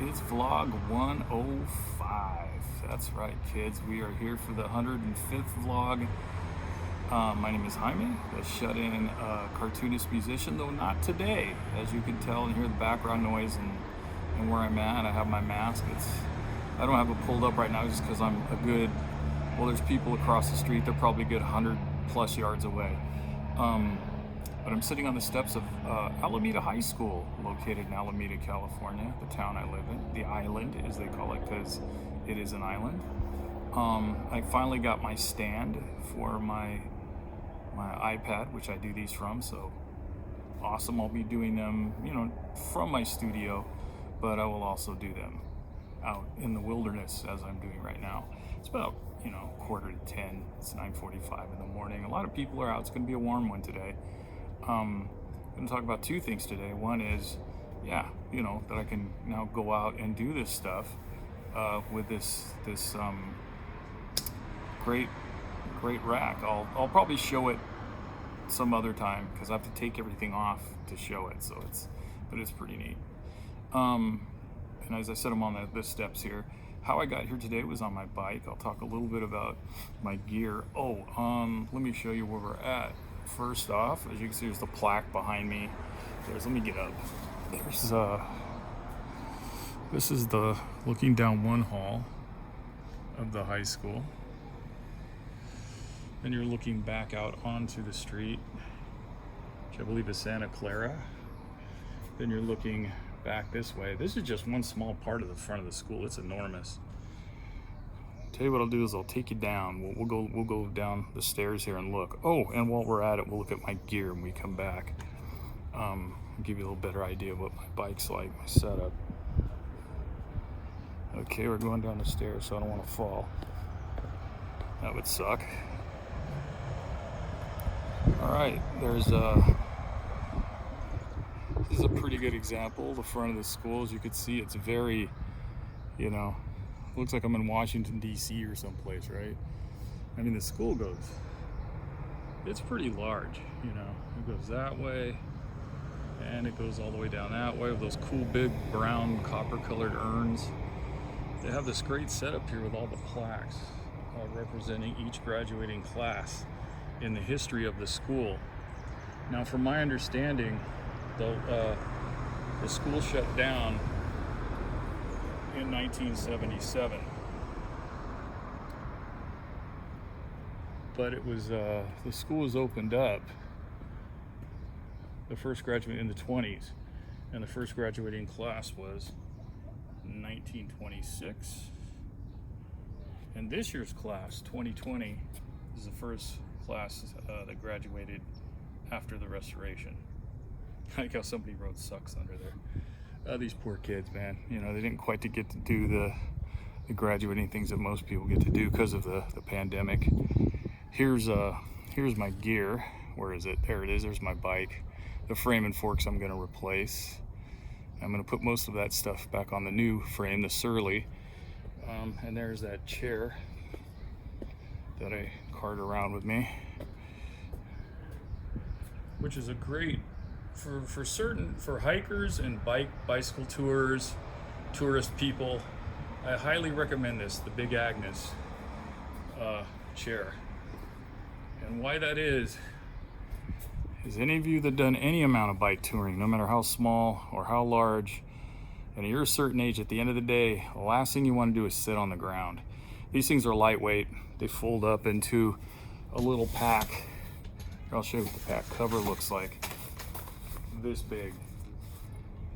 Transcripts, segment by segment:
It's vlog 105. That's right, kids. We are here for the 105th vlog. My name is Jaime, the shut-in cartoonist musician, though not today. As you can tell and hear the background noise and where I'm at, I have my mask. I don't have it pulled up right now just because I'm well, there's people across the street. They're probably a good 100 plus yards away. But I'm sitting on the steps of Alameda High School, located in Alameda, California, the town I live in, the island, as they call it, because it is an island. I finally got my stand for my iPad, which I do these from, so awesome. I'll be doing them, from my studio, but I will also do them out in the wilderness as I'm doing right now. It's about, 9:45. It's 9:45 in the morning. A lot of people are out. It's going to be a warm one today. I'm going to talk about two things today. One is, that I can now go out and do this stuff with this great rack. I'll probably show it some other time because I have to take everything off to show it. But it's pretty neat. And as I said, I'm on the steps here. How I got here today was on my bike. I'll talk a little bit about my gear. Let me show you where we're at. First off, as you can see, there's the plaque behind me. Let me get up. This is the looking down one hall of the high school. Then you're looking back out onto the street, which I believe is Santa Clara. Then you're looking back this way. This is just one small part of the front of the school. It's enormous. Tell you what I'll do is I'll take you down. We'll go down the stairs here and look. And while we're at it, we'll look at my gear when we come back. Give you a little better idea of what my bike's like, my setup. Okay, we're going down the stairs, so I don't want to fall. That would suck. All right, this is a pretty good example. The front of the school, as you can see, it's very, looks like I'm in Washington, D.C. or someplace, right? I mean, the school it's pretty large, It goes that way, and it goes all the way down that way with those cool big brown copper-colored urns. They have this great setup here with all the plaques representing each graduating class in the history of the school. Now, from my understanding, the school shut down in 1977, but it was the school was opened up, the first graduate in the 20s, and the first graduating class was 1926, and this year's class 2020 is the first class that graduated after the restoration. I like how somebody wrote "sucks" under there. These poor kids, man. They didn't quite get to do the graduating things that most people get to do because of the pandemic. Here's my gear. Where is it? There it is. There's my bike. The frame and forks I'm going to replace. I'm going to put most of that stuff back on the new frame, the Surly. And there's that chair that I cart around with me, which is a great for hikers and bicycle tours, tourist people. I highly recommend this, the Big Agnes chair. And why that is any of you that done any amount of bike touring, no matter how small or how large, and you're a certain age, at the end of the day, the last thing you want to do is sit on the ground. These things are lightweight. They fold up into a little pack. I'll show you what the pack cover looks like. This big,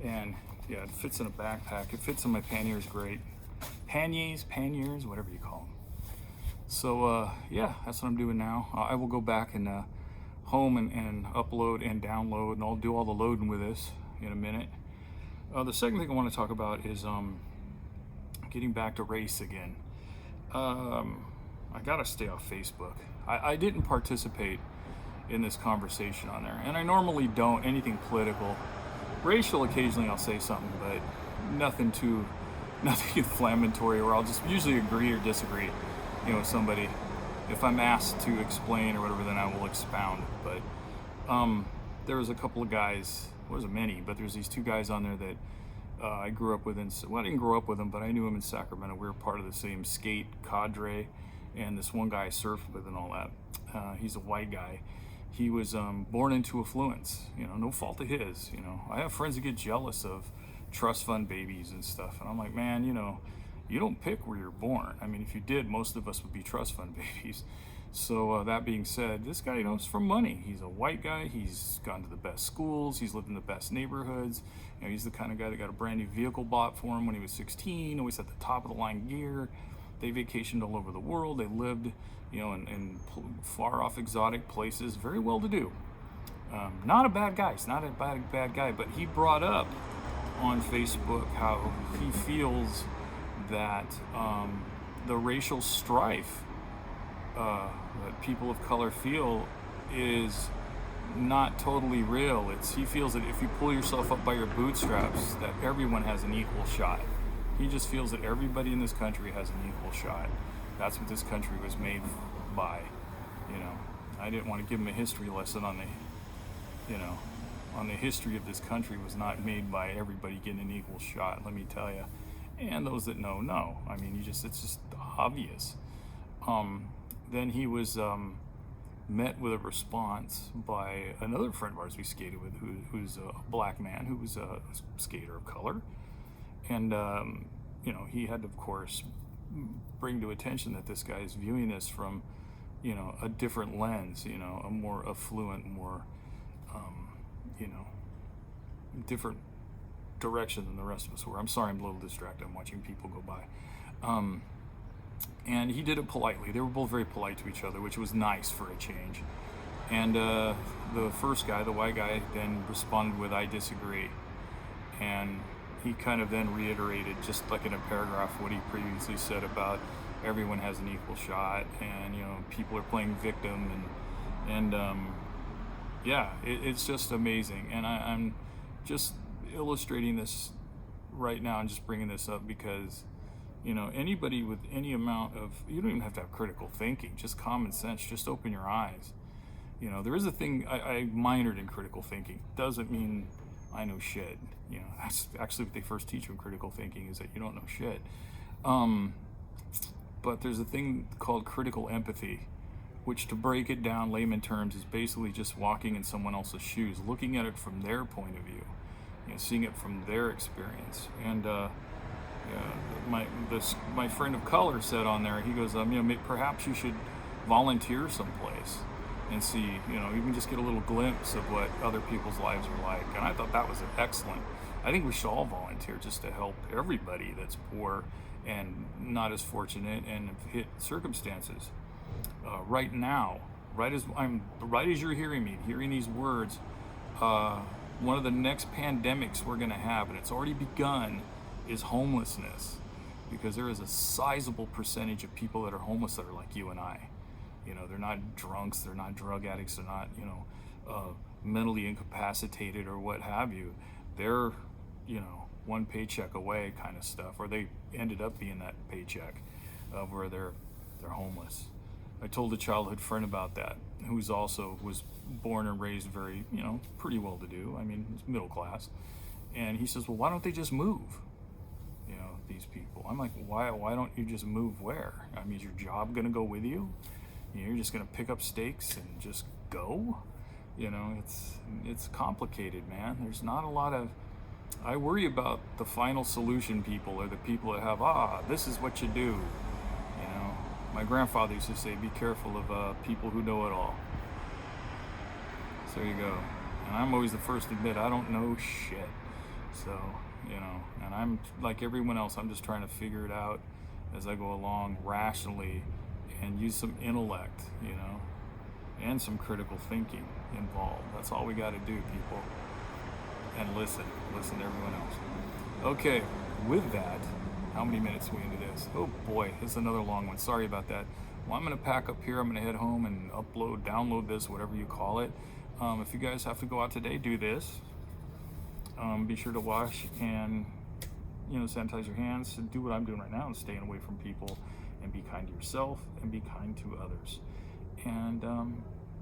and it fits in a backpack. It fits in my panniers great. Panniers, whatever you call them. So that's what I'm doing now. I will go back and home and upload and download, and I'll do all the loading with this in a minute. The second thing I want to talk about is getting back to race again. I gotta stay off Facebook. I didn't participate in this conversation on there, and I normally don't. Anything political, racial, occasionally I'll say something, but nothing inflammatory, or I'll just usually agree or disagree with somebody. If I'm asked to explain or whatever, then I will expound. But there was a couple of guys, there wasn't many, but there's these two guys on there that I grew up with him. Well, I didn't grow up with him, but I knew him in Sacramento. We were part of the same skate cadre, and this one guy I surfed with and all that. He's a white guy. He was born into affluence. No fault of his. I have friends that get jealous of trust fund babies and stuff, and I'm like, man, you don't pick where you're born. I mean, if you did, most of us would be trust fund babies. So that being said, this guy, is from money. He's a white guy. He's gone to the best schools. He's lived in the best neighborhoods. He's the kind of guy that got a brand new vehicle bought for him when he was 16. Always at the top of the line gear. They vacationed all over the world. They lived, in far off exotic places. Very well to do. Not a bad guy. He's not a bad guy. But he brought up on Facebook how he feels that the racial strife that people of color feel is not totally real. He feels that if you pull yourself up by your bootstraps, that everyone has an equal shot. He just feels that everybody in this country has an equal shot. That's what this country was made by. I didn't want to give him a history lesson on the history of this country. Was not made by everybody getting an equal shot, let me tell you. And those that know. I mean, it's just obvious. Then he was met with a response by another friend of ours we skated with, who's a black man, who was a skater of color. And, he had to, of course, bring to attention that this guy is viewing this from, a different lens, a more affluent, more, different direction than the rest of us were. I'm sorry, I'm a little distracted. I'm watching people go by. And he did it politely. They were both very polite to each other, which was nice for a change. And the first guy, the white guy, then responded with, "I disagree." And he kind of then reiterated, just like in a paragraph, what he previously said about everyone has an equal shot, and people are playing victim, and it's just amazing. And I'm just illustrating this right now and just bringing this up because anybody with any amount of, you don't even have to have critical thinking, just common sense, just open your eyes. There is a thing, I minored in critical thinking. Doesn't mean I know shit. That's actually what they first teach you in critical thinking, is that you don't know shit. But there's a thing called critical empathy, which, to break it down layman terms, is basically just walking in someone else's shoes, looking at it from their point of view, seeing it from their experience. And my friend of color said on there, he goes, perhaps you should volunteer someplace and see, you can just get a little glimpse of what other people's lives are like. And I thought that was excellent. I think we should all volunteer just to help everybody that's poor and not as fortunate and have hit circumstances. Right now, right as you're hearing these words, one of the next pandemics we're going to have, and it's already begun, is homelessness, because there is a sizable percentage of people that are homeless that are like you and I. They're not drunks, they're not drug addicts, they're not, mentally incapacitated or what have you. They're, one paycheck away kind of stuff, or they ended up being that paycheck of where they're homeless. I told a childhood friend about that, who's also was born and raised very, pretty well to do. I mean, it's middle class. And he says, well, why don't they just move? These people. I'm like, why don't you just move where? I mean, is your job going to go with you? You're just going to pick up stakes and just go? It's complicated, man. There's not a lot of, I worry about the final solution people, or the people that have, this is what you do. My grandfather used to say, be careful of people who know it all. So there you go. And I'm always the first to admit I don't know shit. So, and I'm like everyone else, I'm just trying to figure it out as I go along rationally and use some intellect, and some critical thinking involved. That's all we got to do, people. And listen to everyone else. Okay, with that, how many minutes are we into this? Oh boy, this is another long one. Sorry about that. Well, I'm going to pack up here. I'm going to head home and download this, whatever you call it. If you guys have to go out today, do this. Be sure to wash and, sanitize your hands, and do what I'm doing right now and staying away from people, and be kind to yourself and be kind to others. And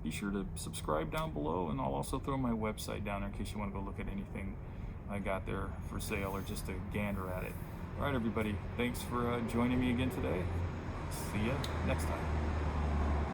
be sure to subscribe down below, and I'll also throw my website down there in case you want to go look at anything I got there for sale, or just to gander at it. All right, everybody, thanks for joining me again today. See ya next time.